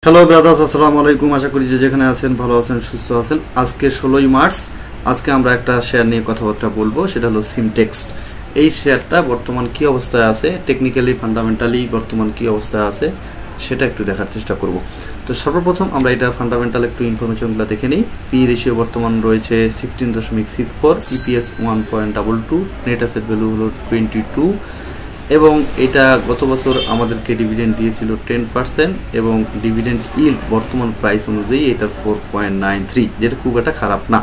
Hello brothers, আসসালামু আলাইকুম। আশা করি যে যেখানে আছেন ভালো আছেন, সুস্থ আছেন। আজকে 16ই মার্চ। আজকে আমরা একটা শেয়ার নিয়ে কথাবার্তা বলবো, সেটা হলো সিমটেক্স। এই শেয়ারটা বর্তমান কি অবস্থায় আছে, টেকনিক্যালি ফান্ডামেন্টালি বর্তমান কি অবস্থায় আছে সেটা একটু দেখার চেষ্টা করব। তো সর্বপ্রথম আমরা এটা ফান্ডামেন্টাল একটু ইনফরমেশনগুলো দেখে নিই। পি রেশিও বর্তমান রয়েছে 16.64, ইপিএস 1.22, নেট অ্যাসেট ভ্যালু হলো 22 এবং এটা গত বছর আমাদেরকে ডিভিডেন্ড দিয়েছিল 10% এবং ডিভিডেন্ড ইল্ড বর্তমান প্রাইস অনুযায়ী এটা 4.93, যেটা খুব একটা খারাপ না।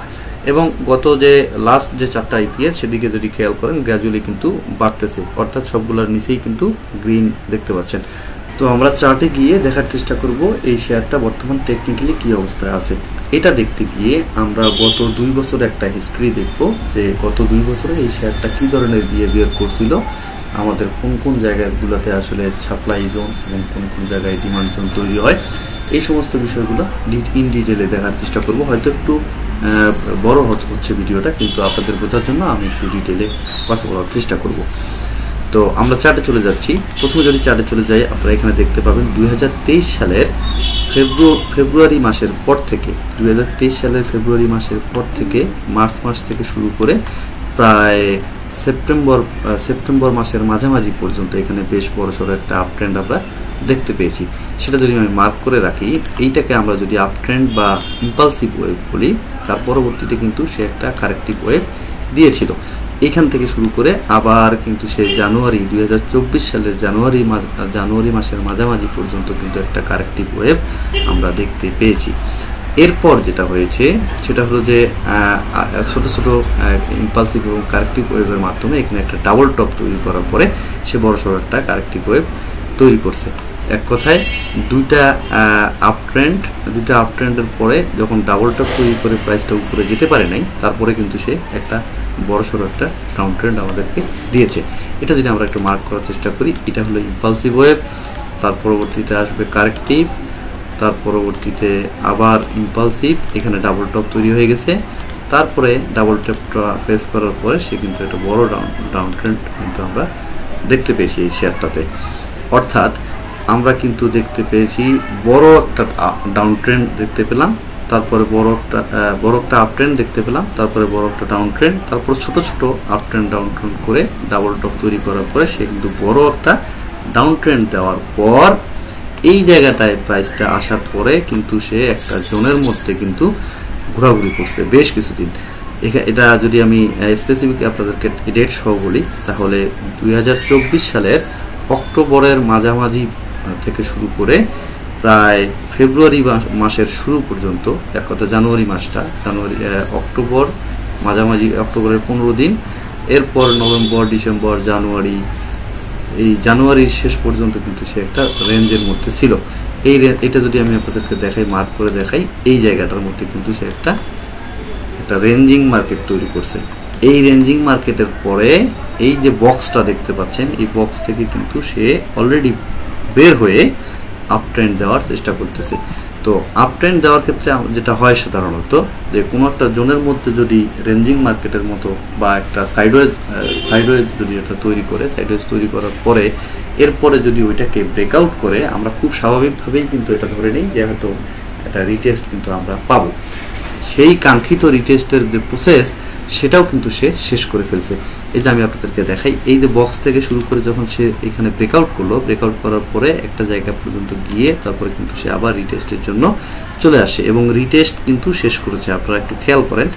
এবং গত যে লাস্ট যে 4টা আইপিএস সেদিকে যদি খেয়াল করেন গ্র্যাজুয়ালি কিন্তু বাড়তেছে, অর্থাৎ সবগুলোর নিচেই কিন্তু গ্রিন দেখতে পাচ্ছেন। তো আমরা চার্টে গিয়ে দেখার চেষ্টা করব এই শেয়ারটা বর্তমান টেকনিক্যালি কী অবস্থায় আছে। এটা দেখতে গিয়ে আমরা গত 2 বছর একটা হিস্ট্রি দেখব যে গত 2 বছরে এই শেয়ারটা কী ধরনের বিহেভিয়ার করছিল, আমাদের কোন কোন জায়গাগুলোতে আসলে সাপ্লাই জোন এবং কোন কোন জায়গায় ডিমান্ড জোন তৈরি হয়, এই সমস্ত বিষয়গুলো ইন ডিটেলে দেখার চেষ্টা করব। হয়তো একটু বড় হচ্ছে ভিডিওটা, কিন্তু আপনাদের বোঝার জন্য আমি একটু ডিটেলে কথা বলার চেষ্টা করব। তো আমরা চার্টে চলে যাচ্ছি। প্রথমে যদি চার্টে চলে যাই, আপনারা এখানে দেখতে পাবেন 2023 সালের ফেব্রুয়ারি মাসের পর থেকে 2023 সালের ফেব্রুয়ারি মাসের পর থেকে মার্চ মাস থেকে শুরু করে প্রায় সেপ্টেম্বর মাসের মাঝামাঝি পর্যন্ত এখানে বেশ বড়সড় একটা আপ ট্রেন্ড আমরা দেখতে পেয়েছি। সেটা যদি আমি মার্ক করে রাখি, এইটাকে আমরা যদি আপ ট্রেন্ড বা ইম্পালসিভ ওয়েভ বলি, তার পরবর্তীতে কিন্তু সে একটা কারেক্টিভ ওয়েভ দিয়েছিল। এখান থেকে শুরু করে আবার কিন্তু সে 2024 সালের জানুয়ারি মাসের মাঝামাঝি পর্যন্ত কিন্তু একটা কারেক্টিভ ওয়েভ আমরা দেখতে পেয়েছি। এরপর যেটা হয়েছে সেটা হলো যে ছোট ছোট ইম্পালসিভ এবং কারেক্টিভ ওয়েভের মাধ্যমে এখানে একটা ডাবল টপ তৈরি করার পরে সে বড়সড় একটা কারেক্টিভ ওয়েভ তৈরি করছে। এক কথায় দুইটা আপ ট্রেন্ডের পরে যখন ডাবল টপ তৈরি করে প্রাইসটা উপরে যেতে পারে নাই, তারপরে কিন্তু সে একটা বড়সড় একটা ডাউন ট্রেন্ড আমাদেরকে দিয়েছে। এটা যদি আমরা একটু মার্ক করার চেষ্টা করি, এটা হলো ইম্পালসিভ ওয়েভ, তার পরবর্তীতে আসবে কারেক্টিভ, তার পরবর্তীতে আবার ইম্পালসিভ, এখানে ডাবল টপ তৈরি হয়ে গেছে। তারপরে ডাবল টপটা ফেস করার পরে সে কিন্তু একটা বড় ডাউন ট্রেন্ড কিন্তু আমরা দেখতে পেয়েছি এই শেয়ারটাতে। অর্থাৎ আমরা কিন্তু দেখতে পেয়েছি বড় একটা ডাউন ট্রেন্ড দেখতে পেলাম, তারপরে বড় একটা আপ ট্রেন্ড দেখতে পেলাম, তারপরে বড় একটা ডাউন ট্রেন্ড, তারপর ছোট ছোট আপ ট্রেন্ড ডাউন ট্রেন্ড করে ডাবল টপ তৈরি করার পরে সে কিন্তু বড় একটা ডাউন ট্রেন্ড দেওয়ার পর এই জায়গাটায় প্রাইসটা আসার পরে কিন্তু সে একটা জোনের মধ্যে কিন্তু ঘোরাঘুরি করছে বেশ কিছুদিন। এটা যদি আমি স্পেসিফিক আপনাদেরকে ডেট সহ বলি, তাহলে 2024 সালের অক্টোবরের মাঝামাঝি থেকে শুরু করে প্রায় ফেব্রুয়ারি মাসের শুরু পর্যন্ত, এক কথা অক্টোবর মাঝামাঝি, অক্টোবরের 15 দিন, এরপর নভেম্বর, ডিসেম্বর, জানুয়ারি, এই জানুয়ারির শেষ পর্যন্ত কিন্তু সে একটা রেঞ্জের মধ্যে ছিল। এটা যদি আমি আপনাদেরকে দেখাই, মার্ক করে দেখাই, এই জায়গাটার মধ্যে কিন্তু সে একটা রেঞ্জিং মার্কেট তৈরি করছে। এই রেঞ্জিং মার্কেটের পরে এই যে বক্সটা দেখতে পাচ্ছেন, এই বক্স থেকে কিন্তু সে অলরেডি বের হয়ে আপ ট্রেন্ড দেওয়ার চেষ্টা করতেছে। তো আপ ট্রেন্ড দেওয়ার ক্ষেত্রে যেটা হয় সাধারণত, যে কোনো একটা জোনের মধ্যে যদি রেঞ্জিং মার্কেটের মতো বা একটা সাইডওয়েজ যদি এটা তৈরি করে, সাইডওয়েজ তৈরি করার পরে এরপরে যদি ওইটাকে ব্রেকআউট করে, আমরা খুব স্বাভাবিকভাবেই কিন্তু এটা ধরে নিই যে হয়তো একটা রিটেস্ট কিন্তু আমরা পাবো। সেই কাঙ্ক্ষিত রিটেস্টের যে প্রসেস সেটাও কিন্তু সে শেষ করে ফেলছে। এই যে আমি আপনাদেরকে দেখাই, এই যে বক্স থেকে শুরু করে যখন সে এখানে ব্রেকআউট করলো, ব্রেকআউট করার পরে একটা জায়গা পর্যন্ত গিয়ে তারপরে কিন্তু সে আবার রিটেস্টের জন্য চলে আসে এবং রিটেস্ট কিন্তু শেষ করেছে। আপনারা একটু খেয়াল করেন,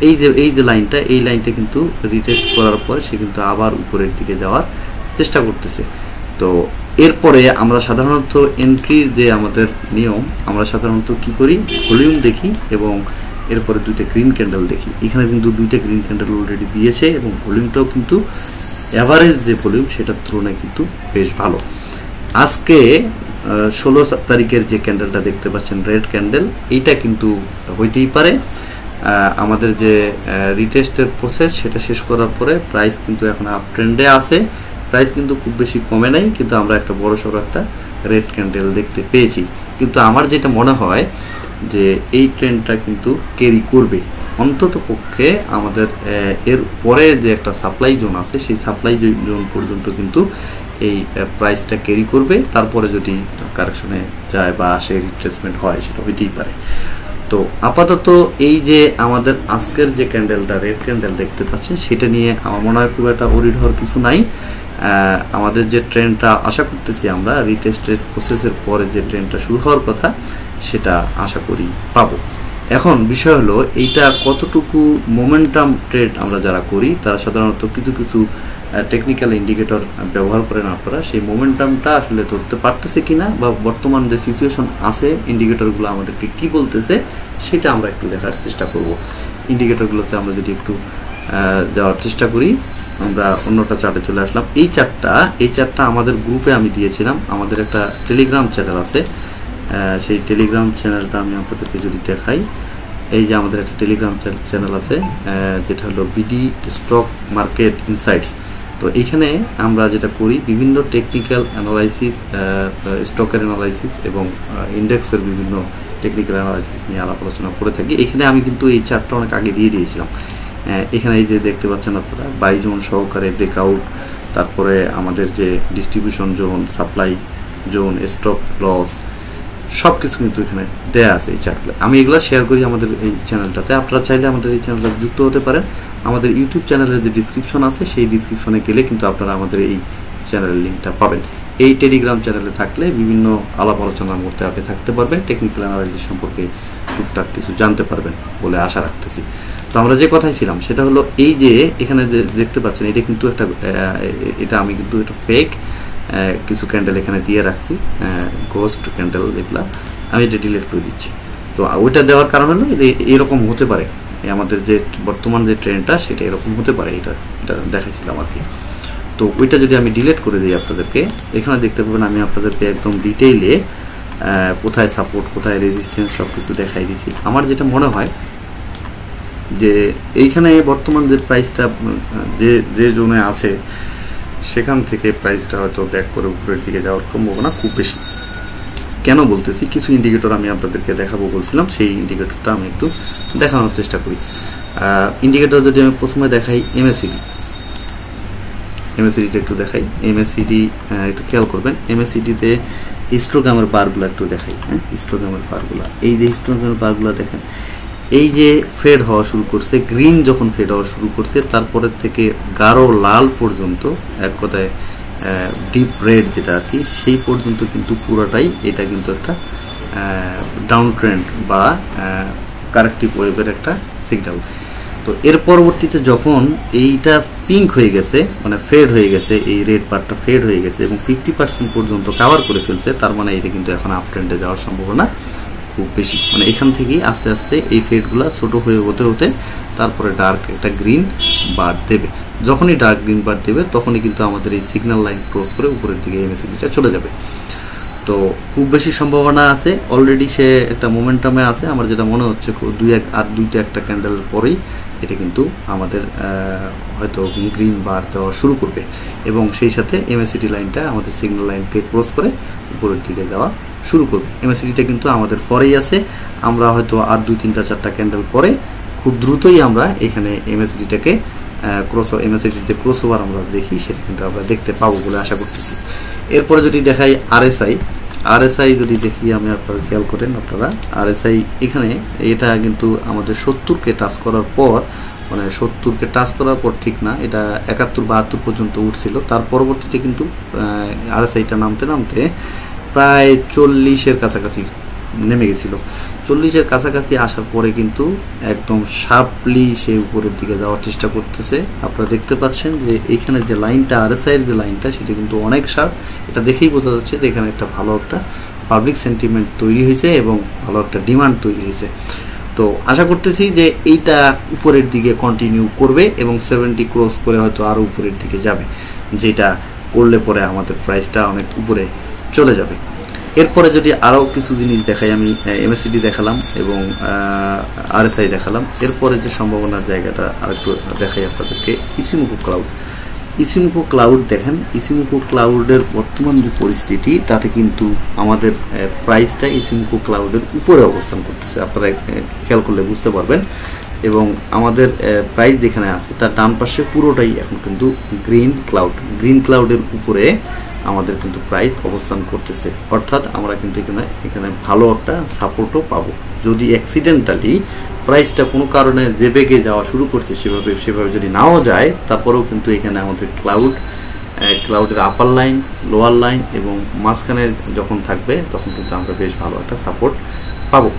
এই যে লাইনটা, এই লাইনটা কিন্তু রিটেস্ট করার পরে সে কিন্তু আবার উপরের দিকে যাওয়ার চেষ্টা করতেছে। তো এরপরে আমরা সাধারণত এন্ট্রির যে আমাদের নিয়ম, আমরা সাধারণত কি করি, ভলিউম দেখি এবং এরপরে দুইটা গ্রিন ক্যান্ডেল দেখি। এখানে কিন্তু দুইটা গ্রিন ক্যান্ডেল অলরেডি দিয়েছে এবং ভলিউমটাও কিন্তু অ্যাভারেজ যে ভলিউম সেটার তুলনায় কিন্তু বেশ ভালো। আজকে 16 তারিখের যে ক্যান্ডেলটা দেখতে পাচ্ছেন, রেড ক্যান্ডেল, এইটা কিন্তু হইতেই পারে আমাদের যে রিটেস্টের প্রসেস সেটা শেষ করার পরে প্রাইস কিন্তু এখন আপ ট্রেন্ডে আছে। প্রাইস কিন্তু খুব বেশি কমে নাই, কিন্তু আমরা একটা বড়সড় একটা রেড ক্যান্ডেল দেখতে পেয়েছি। কিন্তু আমার যেটা মনে হয় যে এই ট্রেন্ডটা কিন্তু ক্যারি করবে, অন্তত পক্ষে আমাদের এর পরে যে একটা সাপ্লাই জোন আছে সেই সাপ্লাই জোন পর্যন্ত কিন্তু এই প্রাইসটা ক্যারি করবে, তারপরে যদি কারেকশনে যায় বা আসে রিট্রেসমেন্ট হয় সেটা হইতেই পারে। তো আপাতত এই যে আমাদের আজকের যে ক্যান্ডেলটা রেড ক্যান্ডেল দেখতে পাচ্ছেন, সেটা নিয়ে আমার মনে হয় খুব একটা ওরিড হওয়ার কিছু নাই। আমাদের যে ট্রেন্ডটা আশা করতেছি আমরা রিটেস্টের প্রসেসের পরে যে ট্রেন্ডটা শুরু হওয়ার কথা সেটা আশা করি পাবো। এখন বিষয় হলো এইটা কতটুকু মোমেন্টাম ট্রেড আমরা যারা করি তারা সাধারণত কিছু কিছু টেকনিক্যাল ইন্ডিকেটর ব্যবহার করেন আপনারা, সেই মোমেন্টামটা আসলে ধরতে পারতেছে কিনা বা বর্তমান যে সিচুয়েশন আছে ইন্ডিকেটরগুলো আমাদেরকে কি বলতেছে সেটা আমরা একটু দেখার চেষ্টা করব। ইন্ডিকেটরগুলোতে আমরা যদি একটু যাওয়ার চেষ্টা করি, আমরা অন্যটা চার্টে চলে আসলাম। এই চার্টটা আমাদের গ্রুপে আমি দিয়েছিলাম, আমাদের একটা টেলিগ্রাম চ্যানেল আছে, সেই টেলিগ্রাম চ্যানেলটা আমি আপনাদেরকে যদি দেখাই, এই যে আমাদের একটা টেলিগ্রাম চ্যানেল আছে যেটা হলো বিডি স্টক মার্কেট ইনসাইটস। তো এইখানে আমরা যেটা করি বিভিন্ন টেকনিক্যাল অ্যানালাইসিস, স্টকের অ্যানালাইসিস এবং ইন্ডেক্সের বিভিন্ন টেকনিক্যাল অ্যানালাইসিস নিয়ে আলাপ আলোচনা করে থাকি। এখানে আমি কিন্তু এই চার্টটা অনেক আগে দিয়ে দিয়েছিলাম। এখানে এই যে দেখতে পাচ্ছেন আপনারা বাই জোন সহকারে ব্রেকআউট, তারপরে আমাদের যে distribution zone, supply zone, stop loss সব কিছু কিন্তু এখানে দেয়া আছে এই চার্টগুলো। আমি এগুলো শেয়ার করি আমাদের এই চ্যানেলটাতে। আপনারা চাইলে আমাদের এই চ্যানেলটা যুক্ত হতে পারেন। আমাদের ইউটিউব চ্যানেলের যে ডিসক্রিপশন আছে সেই ডিসক্রিপশনে গেলে কিন্তু আপনারা আমাদের এই চ্যানেলের লিঙ্কটা পাবেন। এই টেলিগ্রাম চ্যানেলে থাকলে বিভিন্ন আলাপ আলোচনার মধ্যে আপনি থাকতে পারবেন, টেকনিক্যাল অ্যানালাইসিস সম্পর্কে টুকটাক কিছু জানতে পারবেন বলে আশা রাখতেছি। তো আমরা যে কথাই ছিলাম সেটা হলো এই যে এখানে দেখতে পাচ্ছেন এটা কিন্তু একটা এটা আমি কিন্তু এটা ফেক কিছু ক্যান্ডেল এখানে দিয়ে রাখছি, গোস্ট ক্যান্ডেল, এগুলা আমি এটা ডিলিট করে দিচ্ছি। তো ওইটা দেওয়ার কারণ হলো এরকম হতে পারে, আমাদের যে বর্তমান যে ট্রেন্ডটা সেটা এরকম হতে পারে, এটা দেখাইছিলাম আর কি। তো ওইটা যদি আমি ডিলিট করে দিই আপনাদেরকে, এখানে দেখতে পাবেন আমি আপনাদেরকে একদম ডিটেইলে কোথায় সাপোর্ট কোথায় রেজিস্ট্যান্স সব কিছু দেখাই দিছি। আমার যেটা মনে হয় যে এইখানে বর্তমান যে প্রাইসটা যে জোনে আছে সেখান থেকে প্রাইসটা হয়তো ব্যাক করে উপরের দিকে যাওয়ার সম্ভাবনা খুব বেশি। কেন বলতেছি, কিছু ইন্ডিকেটর আমি আপনাদেরকে দেখাবো বলছিলাম, সেই ইন্ডিকেটরটা আমি একটু দেখানোর চেষ্টা করি। ইন্ডিকেটর যদি আমি প্রথমে দেখাই এমএসিডিটা একটু দেখাই, এমএসিডি একটু খেয়াল করবেন। এমএসিডিতে হিস্টোগ্রামের বারগুলো একটু দেখাই, হ্যাঁ হিস্টোগ্রামের বারগুলো, এই যে হিস্টোগ্রামের বারগুলো দেখেন, এই যে ফেড হওয়া শুরু করছে, গ্রিন যখন ফেড হওয়া শুরু করছে তারপরের থেকে গাঢ় লাল পর্যন্ত, এক কথায় ডিপ রেড যেটা আর কি, সেই পর্যন্ত কিন্তু পুরোটাই এটা কিন্তু একটা ডাউন ট্রেন্ড বা কারেক্টিভ ওয়েভের একটা সিগন্যাল। তো এর পরবর্তীতে যখন এইটা পিঙ্ক হয়ে গেছে, মানে ফেড হয়ে গেছে, এই রেড পার্টটা ফেড হয়ে গেছে এবং 50% পর্যন্ত কাভার করে ফেলছে, তার মানে এটা কিন্তু এখন আপ ট্রেন্ডে যাওয়ার সম্ভাবনা খুব বেশি। মানে এখান থেকেই আস্তে আস্তে এই ফেডগুলো ছোট হয়ে হতে হতে তারপরে ডার্ক একটা গ্রিন বার দেবে। যখনই ডার্ক গ্রিন বার দেবে তখনই কিন্তু আমাদের এই সিগন্যাল লাইন ক্রস করে উপরের দিকে এমএসিডিটা চলে যাবে। তো খুব বেশি সম্ভাবনা আছে, অলরেডি সে একটা মোমেন্টামে আছে। আমার যেটা মনে হচ্ছে দুইটা একটা ক্যান্ডেল পরেই এটা কিন্তু আমাদের হয়তো গ্রিন বার দেওয়া শুরু করবে এবং সেই সাথে এমএসিডি লাইনটা আমাদের সিগন্যাল লাইনকে ক্রস করে উপরের দিকে যাওয়া শুরু করবে। এমএসিডিটা কিন্তু আমাদের পরেই আছে, আমরা হয়তো আর 2-3-4টা ক্যান্ডেল পরে খুব দ্রুতই আমরা এখানে এমএসিডিটাকে এমএসিডির যে ক্রস ওভার আমরা দেখি সেটা কিন্তু আমরা দেখতে পাবো বলে আশা করতেছি। এরপরে যদি দেখাই আরএসআই যদি দেখি, আমি আপনারা খেয়াল করেন আপনারা আরএসআই এখানে এটা কিন্তু আমাদের 70কে টাচ করার পর, মানে 70কে টাচ করার পর ঠিক না, এটা 71-72 পর্যন্ত উঠছিল, তার পরবর্তীতে কিন্তু আরএসআইটা নামতে প্রায় 40-এর কাছাকাছি নেমে গেছিল। 40-এর কাছাকাছি আসার পরে কিন্তু একদম শার্পলি সে উপরের দিকে যাওয়ার চেষ্টা করতেছে। আপনারা দেখতে পাচ্ছেন যে এইখানে যে লাইনটা আরএসআইয়ের যে লাইনটা সেটা কিন্তু অনেক শার্প, এটা দেখেই বোঝা যাচ্ছে যে এখানে একটা ভালো একটা পাবলিক সেন্টিমেন্ট তৈরি হয়েছে এবং ভালো একটা ডিমান্ড তৈরি হয়েছে। তো আশা করতেছি যে এইটা উপরের দিকে কন্টিনিউ করবে এবং 70 ক্রস করে হয়তো আরও উপরের দিকে যাবে, যেটা করলে পরে আমাদের প্রাইসটা অনেক উপরে চলে যাবে। এরপরে যদি আরও কিছু জিনিস দেখাই, আমি এমএসিডি দেখালাম এবং আরএসআই দেখালাম। এরপরে যে সম্ভাবনার জায়গাটা আরেকটু দেখাই আপনাদেরকে, ইসিমুকো ক্লাউড দেখেন। ইসিমুকো ক্লাউডের বর্তমান যে পরিস্থিতি তাতে কিন্তু আমাদের প্রাইসটা ইসিমুকো ক্লাউডের উপরে অবস্থান করতেছে। আপনারা খেয়াল করলে বুঝতে পারবেন এবং আমাদের প্রাইস যেখানে আছে তার ডান পাশে পুরোটাই এখন কিন্তু গ্রিন ক্লাউডের উপরে আমাদের কিন্তু প্রাইস অবস্থান করতেছে, অর্থাৎ আমরা কিন্তু এখানে ভালো একটা সাপোর্টও পাবো। যদি অ্যাক্সিডেন্টালি প্রাইসটা কোনো কারণে যে বেগে যাওয়া শুরু করছে সেভাবে যদি নাও যায়, তারপরেও কিন্তু এখানে আমাদের ক্লাউডের আপার লাইন, লোয়ার লাইন এবং মাঝখানে যখন থাকবে তখন কিন্তু আমরা বেশ ভালো একটা সাপোর্ট পাবো।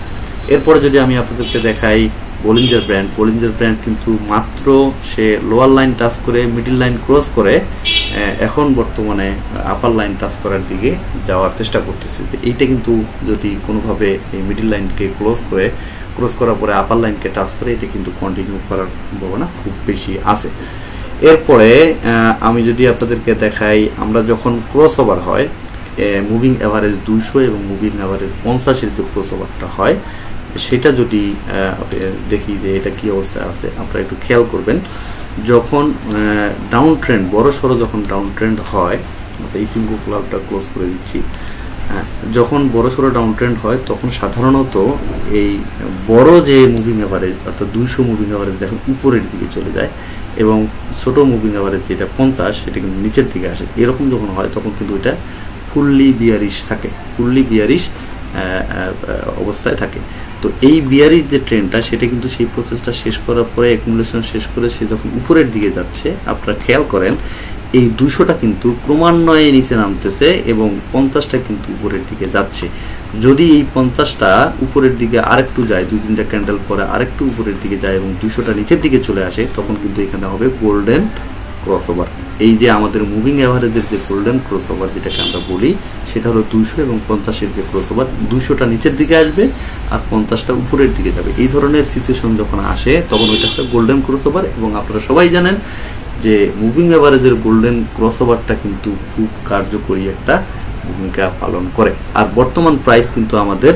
এরপরে যদি আমি আপনাদেরকে দেখাই বলিঞ্জার ব্র্যান্ড কিন্তু মাত্র সে লোয়ার লাইন টাচ করে মিডল লাইন ক্রস করে এখন বর্তমানে আপার লাইন টাচ করার দিকে যাওয়ার চেষ্টা করতেছে। এইটা কিন্তু যদি কোনোভাবে এই মিডল লাইনকে ক্রস করার পরে আপার লাইনকে টাচ করে এটা কিন্তু কন্টিনিউ করার সম্ভাবনা খুব বেশি আছে। এরপরে আমি যদি আপনাদেরকে দেখাই, আমরা যখন ক্রস ওভার হয় মুভিং অ্যাভারেজ 200 এবং মুভিং অ্যাভারেজ 50-এর যে ক্রস ওভারটা হয় সেটা যদি দেখি যে এটা কি অবস্থায় আছে, আপনারা একটু খেয়াল করবেন। যখন ডাউন ট্রেন্ড বড়সড় যখন ডাউন ট্রেন্ড হয়, আচ্ছা এই সিম্বল ক্লাউডটা ক্লোজ করে দিচ্ছি, যখন বড়সড় ডাউন ট্রেন্ড হয় তখন সাধারণত এই বড় যে মুভিং অ্যাভারেজ অর্থাৎ 200 মুভিং অ্যাভারেজ দেখুন উপরের দিকে চলে যায় এবং ছোট মুভিং অ্যাভারেজ যেটা 50 সেটা কিন্তু নিচের দিকে আসে। এরকম যখন হয় তখন কিন্তু এটা ফুললি বিয়ারিশ অবস্থায় থাকে। তো এই বিয়ারিশ যে ট্রেন্ডটা সেটা কিন্তু সেই প্রসেসটা শেষ করার পরে অ্যাকুমুলেশন শেষ করে সে যখন উপরের দিকে যাচ্ছে, আপনারা খেয়াল করেন এই 200টা কিন্তু ক্রমান্বয়ে নিচে নামতেছে এবং 50টা কিন্তু উপরের দিকে যাচ্ছে। যদি এই 50টা উপরের দিকে আরেকটু যায়, 2-3টা ক্যান্ডেল পরে আরেকটু উপরের দিকে যায় এবং 200টা নিচের দিকে চলে আসে, তখন কিন্তু এখানে হবে গোল্ডেন ক্রসওভার। এই যে আমাদের মুভিং অ্যাভারেজের যে গোল্ডেন ক্রসওভার যেটাকে আমরা বলি, সেটা হলো 200 এবং 50-এর যে ক্রসওভার, 200টা নিচের দিকে আসবে আর 50টা উপরের দিকে যাবে। এই ধরনের সিচুয়েশন যখন আসে তখন ওইটা একটা গোল্ডেন ক্রসওভার। এবং আপনারা সবাই জানেন যে মুভিং অ্যাভারেজের গোল্ডেন ক্রসওভারটা কিন্তু খুব কার্যকরী একটা ভূমিকা পালন করে। আর বর্তমান প্রাইস কিন্তু আমাদের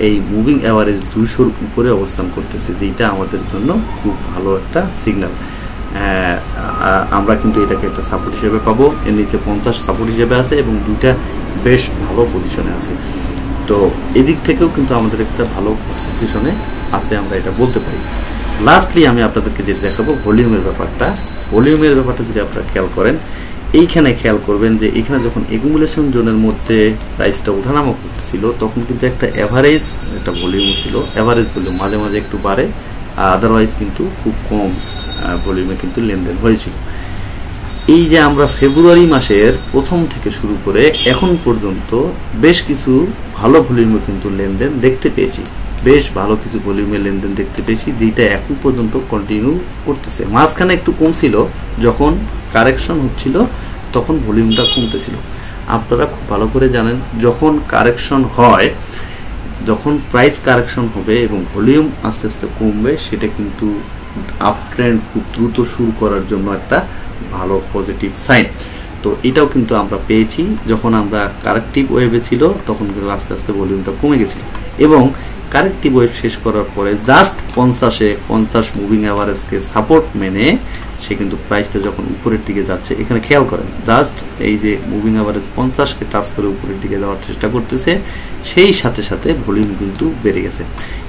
এই মুভিং অ্যাভারেজ 200-র উপরে অবস্থান করতেছে, যেটা আমাদের জন্য খুব ভালো একটা সিগন্যাল। আমরা কিন্তু এটাকে একটা সাপোর্ট হিসেবে পাবো। এর নিচে 50 সাপোর্ট হিসেবে আছে এবং দুইটা বেশ ভালো পজিশনে আছে। তো এদিক থেকেও কিন্তু আমাদের একটা ভালো সিচুয়েশনে আছে, আমরা এটা বলতে পারি। লাস্টলি আমি আপনাদেরকে যেটা দেখাবো ভলিউমের ব্যাপারটা যদি আপনারা খেয়াল করেন, এইখানে খেয়াল করবেন যে এখানে যখন একুমুলেশন জোনের মধ্যে প্রাইসটা ওঠানামা করতেছিল তখন কিন্তু একটা অ্যাভারেজ একটা ভলিউম ছিল, অ্যাভারেজ ভলিউম মাঝে মাঝে একটু বাড়ে, আদারওয়াইজ কিন্তু খুব কম ভলিউমে কিন্তু লেনদেন হয়েছিল। এই যে আমরা ফেব্রুয়ারি মাসের প্রথম থেকে শুরু করে এখন পর্যন্ত বেশ কিছু ভালো ভলিউমে কিন্তু লেনদেন দেখতে পেয়েছি, যেটা এখন পর্যন্ত কন্টিনিউ করতেছে। মাঝখানে একটু কম ছিল, যখন কারেকশন হচ্ছিল তখন ভলিউমটা কমতেছিল। আপনারা খুব ভালো করে জানেন যখন কারেকশন হয়, যখন প্রাইস কারেকশন হবে এবং ভলিউম আস্তে আস্তে কমবে, সেটা কিন্তু আপ ট্রেন্ড খুব দ্রুত শুরু করার জন্য একটা ভালো পজিটিভ সাইন। তো এটাও কিন্তু আমরা পেয়েছি, যখন আমরা কারেক্টিভ ওয়েভে ছিল তখন কিন্তু আস্তে আস্তে ভলিউমটা কমে গেছিল এবং কারেক্টিভ ওয়েভ শেষ করার পরে জাস্ট 50 মুভিং অ্যাভারেজকে সাপোর্ট মেনে সে কিন্তু প্রাইসটা যখন উপরের দিকে যাচ্ছে, এখানে খেয়াল করেন জাস্ট এই যে মুভিং অ্যাভারেজ 50কে টাচ করে উপরের দিকে যাওয়ার চেষ্টা করতেছে, সেই সাথে সাথে ভলিউম কিন্তু বেড়ে গেছে।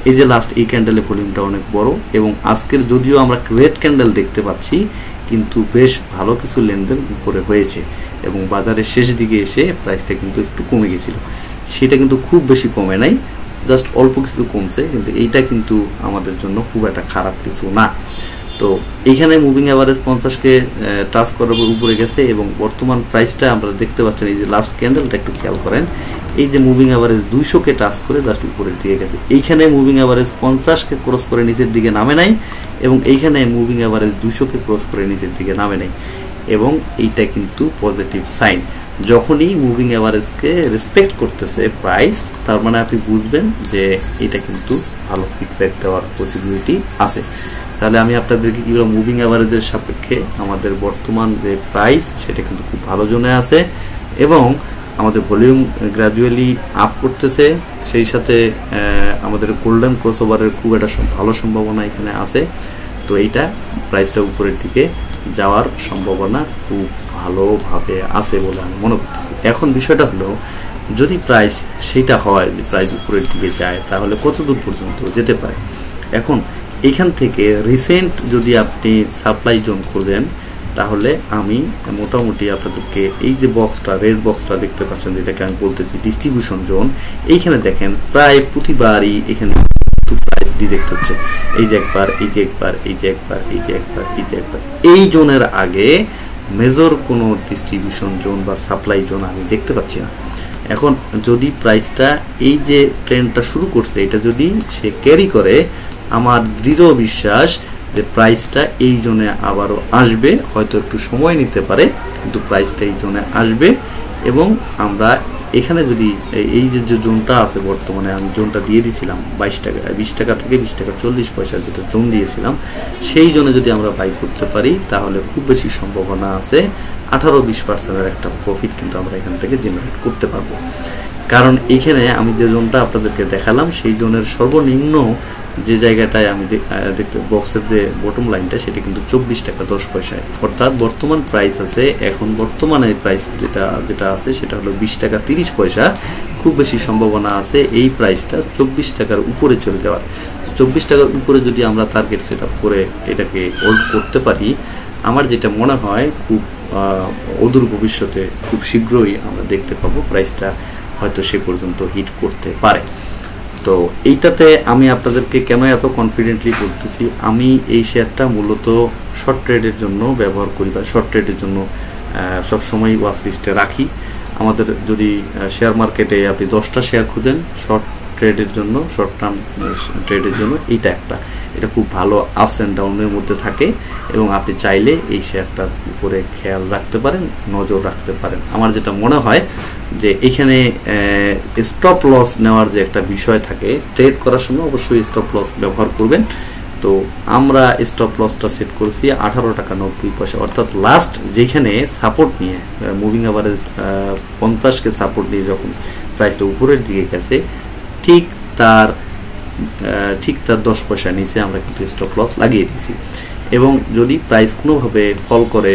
এই যে লাস্ট এই ক্যান্ডেলে ভলিউমটা অনেক বড় এবং আজকের যদিও আমরা রেড ক্যান্ডেল দেখতে পাচ্ছি, কিন্তু বেশ ভালো কিছু লেনদেন উপরে হয়েছে এবং বাজারের শেষ দিকে এসে প্রাইসটা কিন্তু একটু কমে গেছিল। সেটা কিন্তু খুব বেশি কমে নাই, জাস্ট অল্প কিছু কমছে, কিন্তু এইটা কিন্তু আমাদের জন্য খুব একটা খারাপ কিছু না। তো এইখানে মুভিং অ্যাভারেজ 50কে টাচ করার উপরে গেছে এবং বর্তমান প্রাইসটা আমরা দেখতে পাচ্ছেন, এই যে লাস্ট ক্যান্ডেলটা একটু খেয়াল করেন, এই যে মুভিং অ্যাভারেজ 200কে টাচ করে জাস্ট উপরের দিকে গেছে। এইখানে মুভিং অ্যাভারেজ 50কে ক্রস করে নিচের দিকে নামে নাই এবং এইখানে মুভিং অ্যাভারেজ 200কে ক্রস করে নিচের দিকে নামে নাই, এবং এইটা কিন্তু পজিটিভ সাইন। যখনই মুভিং অ্যাভারেজকে রেসপেক্ট করতেছে প্রাইস, তার মানে আপনি বুঝবেন যে এটা কিন্তু ভালো ফিডব্যাক দেওয়ার পসিবিলিটি আছে। তাহলে আমি আপনাদেরকে কীভাবে মুভিং অ্যাভারেজের সাপেক্ষে আমাদের বর্তমান যে প্রাইস সেটা কিন্তু খুব ভালো জোনে আছে এবং আমাদের ভলিউম গ্র্যাজুয়ালি আপ করতেছে, সেই সাথে আমাদের গোল্ডেন ক্রসওভারের খুব একটা ভালো সম্ভাবনা এখানে আছে। তো এইটা প্রাইসটা উপরের দিকে যাওয়ার সম্ভাবনা খুব ভালোভাবে আছে বলে আমি মনে করতেছি। এখন বিষয়টা হলো, যদি প্রাইস সেটা হয় যে প্রাইস উপরের দিকে যায়, তাহলে কত দূর পর্যন্ত যেতে পারে। এখন এইখান থেকে রিসেন্ট যদি আপনি সাপ্লাই জোন খোঁজেন তাহলে আমি মোটামুটি আপনাদেরকে এই যে বক্সটা রেড বক্সটা দেখতে পাচ্ছেন যেটাকে আমি বলতেছি ডিস্ট্রিবিউশন জোন, এইখানে দেখেন প্রায় প্রতিবারই এখানে প্রাইস রিজেক্ট হচ্ছে। এই যে একবার, এই যে একবার, এই যে একবার, এই যে একবার, এই যে একবার, এই জোনের আগে মেজর কোনো ডিস্ট্রিবিউশন জোন বা সাপ্লাই জোন আমি দেখতে পাচ্ছি না। এখন যদি প্রাইসটা এই যে ট্রেন্ডটা শুরু করছে এটা যদি সে ক্যারি করে, আমার দৃঢ় বিশ্বাস যে প্রাইসটা এই জোনে আবারও আসবে, হয়তো একটু সময় নিতে পারে কিন্তু প্রাইসটা এই জোনে আসবে। এবং আমরা এখানে যদি এই যে জোনটা আছে বর্তমানে আমি জোনটা দিয়ে দিয়েছিলাম 22 টাকা 20 টাকা থেকে 20 টাকা 40 পয়সা যেটা জোন দিয়েছিলাম, সেই জোনে যদি আমরা বাই করতে পারি তাহলে খুব বেশি সম্ভাবনা আছে 18-20% একটা প্রফিট কিন্তু আমরা এখান থেকে জেনারেট করতে পারবো। কারণ এখানে আমি যে জোনটা আপনাদেরকে দেখালাম সেই জোনের সর্বনিম্ন যে জায়গাটায় আমি দেখতে বক্সের যে বটম লাইনটা সেটা কিন্তু 24 টাকা 10 পয়সায়, অর্থাৎ বর্তমান প্রাইস আছে এখন বর্তমানে প্রাইস যেটা আছে সেটা হলো 20 টাকা 30 পয়সা। খুব বেশি সম্ভাবনা আছে এই প্রাইসটা 24 টাকার উপরে চলে যাওয়ার। 24 টাকার উপরে যদি আমরা টার্গেট সেট আপ করে এটাকে হোল্ড করতে পারি, আমার যেটা মনে হয় খুব অদূর ভবিষ্যতে খুব শীঘ্রই আমরা দেখতে পাবো প্রাইসটা হয়তো সে পর্যন্ত হিট করতে পারে। তো এইটাতে আমি আপনাদেরকে কেন এত কনফিডেন্টলি বলতেছি, আমি এই শেয়ারটা মূলত শর্ট ট্রেডের জন্য ব্যবহার করি বা শর্ট ট্রেডের জন্য সবসময় ওয়াচ লিস্টে রাখি। আমাদের যদি শেয়ার মার্কেটে আপনি 10টা শেয়ার খুঁজেন শর্ট ট্রেডের জন্য, শর্ট টার্ম ট্রেডের জন্য, এটা খুব ভালো আপস অ্যান্ড ডাউনের মধ্যে থাকে এবং আপনি চাইলে এই শেয়ারটার উপরে খেয়াল রাখতে পারেন, নজর রাখতে পারেন। আমার যেটা মনে হয় যে এখানে স্টপ লস নেওয়ার যে একটা বিষয় থাকে, ট্রেড করার সময় অবশ্যই স্টপ লস ব্যবহার করবেন। তো আমরা স্টপ লসটা সেট করেছি 18 টাকা 90 পয়সা, অর্থাৎ লাস্ট যেখানে সাপোর্ট নিয়ে মুভিং অ্যাভারেজ 50কে সাপোর্ট নিয়ে যখন প্রাইসটা উপরের দিকে গেছে ঠিক তার 10 পয়সা নিচে আমরা কিন্তু স্টপ লস লাগিয়ে দিয়েছি। এবং যদি প্রাইস কোনোভাবে ফল করে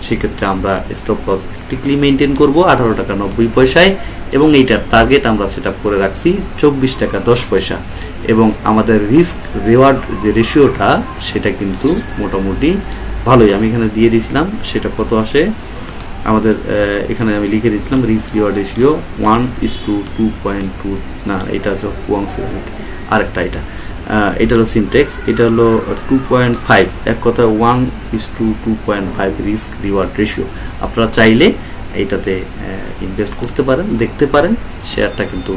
সেক্ষেত্রে আমরা স্টপ লস স্ট্রিক্টলি মেনটেন করবো 18 টাকা 90 পয়সায় এবং এইটার টার্গেট আমরা সেট আপ করে রাখছি 24 টাকা 10 পয়সা। এবং আমাদের রিস্ক রিওয়ার্ড যে রেশিওটা সেটা কিন্তু মোটামুটি ভালোই আমি এখানে দিয়ে দিয়েছিলাম। সেটা কত আসে আমাদের এখানে আমি লিখে দিয়েছিলাম রিস্ক রিওয়ার্ড রেশিও 1:2.2, না এটা হলো ফুয়াংসিরামিক, আরেকটা এটা হলো সিনটেক্স, এটা হলো 2.5, এক কথা 1:2.5 রিস্ক রিওয়ার্ড রেশিও। আপনারা চাইলে এইটাতে ইনভেস্ট করতে পারেন, দেখতে পারেন, শেয়ারটা কিন্তু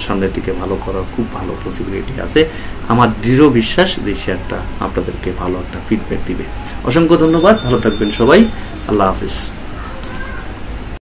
সামনের দিকে ভালো করার খুব ভালো পসিবিলিটি আছে। আমার দৃঢ় বিশ্বাস যে শেয়ারটা আপনাদেরকে ভালো একটা ফিডব্যাক দিবে। অসংখ্য ধন্যবাদ, ভালো থাকবেন সবাই, আল্লাহ হাফিজ।